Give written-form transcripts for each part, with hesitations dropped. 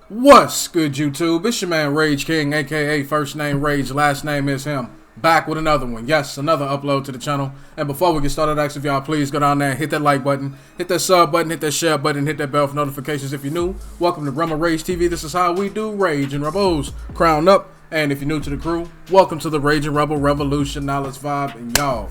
What's good, YouTube? It's your man Rage King, aka first name Rage, last name is him. Back with another one. Yes, another upload to the channel. And before we get started, I ask if y'all please go down there and hit that like button, hit that sub button, hit that share button, hit that bell for notifications if you're new. Welcome to Rumble Rage TV. This is how we do Rage and Rebels. Crown up. And if you're new to the crew, welcome to the Rage and Rebel Revolution. Now let's vibe. And y'all,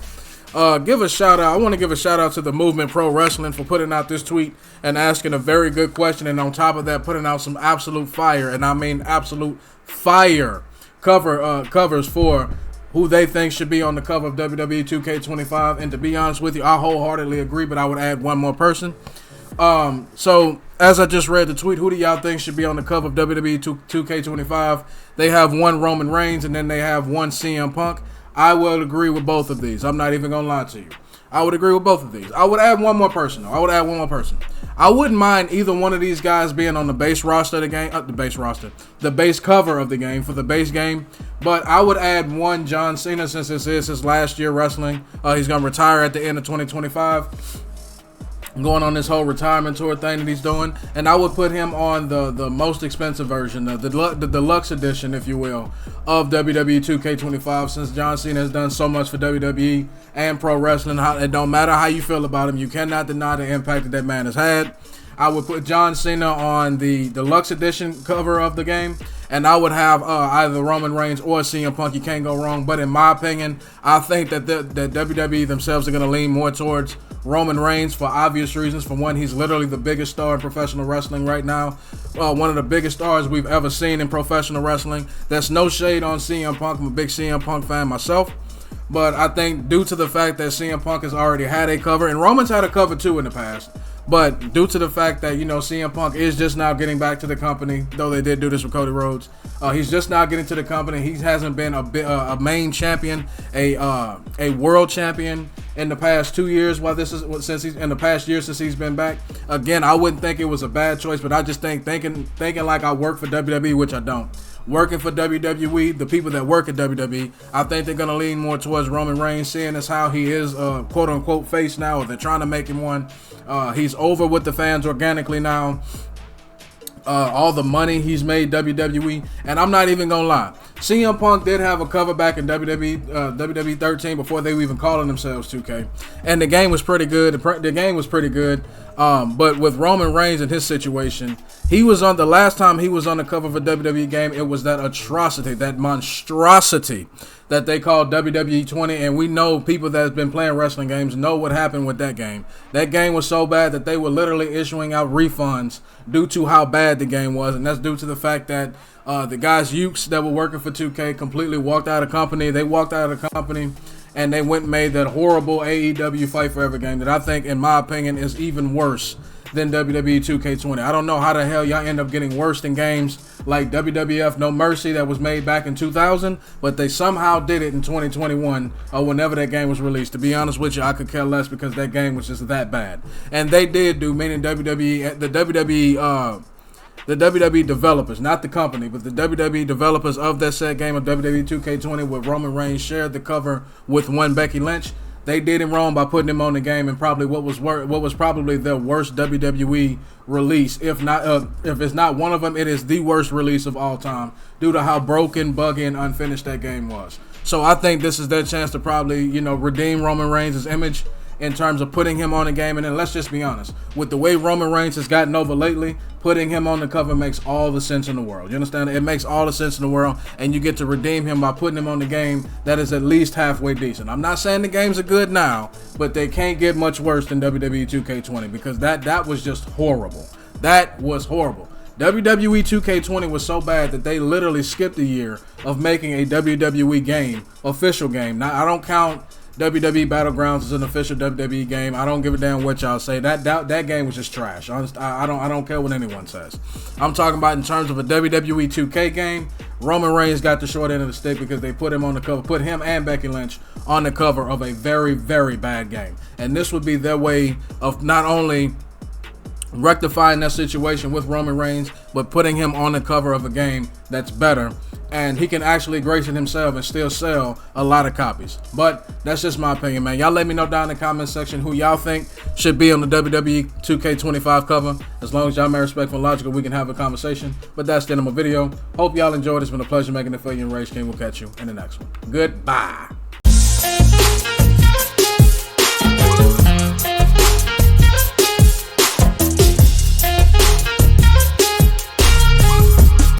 give a shout out. I want to give a shout out to the Movement Pro Wrestling for putting out this tweet and asking a very good question. And on top of that, putting out some absolute fire, and I mean absolute fire covers for who they think should be on the cover of WWE 2K25. And to be honest with you, I wholeheartedly agree, but I would add one more person. So as I just read the tweet, who do y'all think should be on the cover of WWE 2K25? They have one Roman Reigns and then they have one CM Punk. I will agree with both of these. I'm not even gonna lie to you. I would agree with both of these. I would add one more person though. I wouldn't mind either one of these guys being on the base roster of the game, the base cover of the game for the base game. But I would add one John Cena since this is his last year wrestling. He's gonna retire at the end of 2025. Going on this whole retirement tour thing that he's doing, and I would put him on the most expensive version, the deluxe edition, if you will, of WWE 2K25. Since John Cena has done so much for WWE and pro wrestling, it don't matter how you feel about him, you cannot deny the impact that man has had. I would put John Cena on the deluxe edition cover of the game, and I would have either Roman Reigns or CM Punk. You can't go wrong. But in my opinion, I think that WWE themselves are going to lean more towards Roman Reigns for obvious reasons. For one, he's literally the biggest star in professional wrestling right now. One of the biggest stars we've ever seen in professional wrestling. That's no shade on CM Punk. I'm a big CM Punk fan myself. But I think due to the fact that CM Punk has already had a cover, and Roman's had a cover too in the past, but due to the fact that, you know, CM Punk is just now getting back to the company, though they did do this with Cody Rhodes, he's just now getting to the company. He hasn't been a main champion, a world champion in the past 2 years. Since he's been back. Again, I wouldn't think it was a bad choice, but I just think thinking like I work for WWE, which I don't. Working for WWE, the people that work at WWE, I think they're going to lean more towards Roman Reigns, seeing as how he is quote-unquote face now, or they're trying to make him one. He's over with the fans organically now. All the money he's made WWE, and I'm not even going to lie. CM Punk did have a cover back in WWE 13 before they were even calling themselves 2K, and the game was pretty good. The game was pretty good. But with Roman Reigns and his situation, he was on the last time he was on the cover of a WWE game. It was that atrocity, that monstrosity that they called WWE 20, and we know people that have been playing wrestling games know what happened with that game. That game was so bad that they were literally issuing out refunds due to how bad the game was, and that's due to the fact that the guys Ukes that were working for 2K completely walked out of the company. They walked out of the company and they went and made that horrible AEW Fight Forever game that I think, in my opinion, is even worse than WWE 2K20. I don't know how the hell y'all end up getting worse than games like WWF No Mercy that was made back in 2000, but they somehow did it in 2021 or whenever that game was released. To be honest with you, I could care less because that game was just that bad. And they did do, meaning the WWE developers, not the company, but the WWE developers of that said game of WWE 2K20, where Roman Reigns shared the cover with one Becky Lynch. They did him wrong by putting him on the game, and probably what was probably their worst WWE release. If it's not one of them, it is the worst release of all time due to how broken, buggy, and unfinished that game was. So I think this is their chance to probably, you know, redeem Roman Reigns' image in terms of putting him on the game. And then let's just be honest, with the way Roman Reigns has gotten over lately, putting him on the cover makes all the sense in the world. You understand? It makes all the sense in the world, and you get to redeem him by putting him on the game that is at least halfway decent. I'm not saying the games are good now, but they can't get much worse than WWE 2K20 because that was just horrible. That was horrible. WWE 2K20 was so bad that they literally skipped a year of making a WWE game, official game. Now, I don't count WWE Battlegrounds is an official WWE game. I don't give a damn what y'all say. That game was just trash. I don't care what anyone says. I'm talking about in terms of a WWE 2K game. Roman Reigns got the short end of the stick because they put him on the cover, put him and Becky Lynch on the cover of a very, very bad game. And this would be their way of not only rectifying that situation with Roman Reigns, but putting him on the cover of a game that's better and he can actually grace it himself and still sell a lot of copies. But that's just my opinion, man. Y'all let me know down in the comment section who y'all think should be on the WWE 2K25 cover. As long as y'all may respect and logical, we can have a conversation. But that's the end of my video. Hope y'all enjoyed. It's been a pleasure making it for you, and Rage King will catch you in the next one. Goodbye.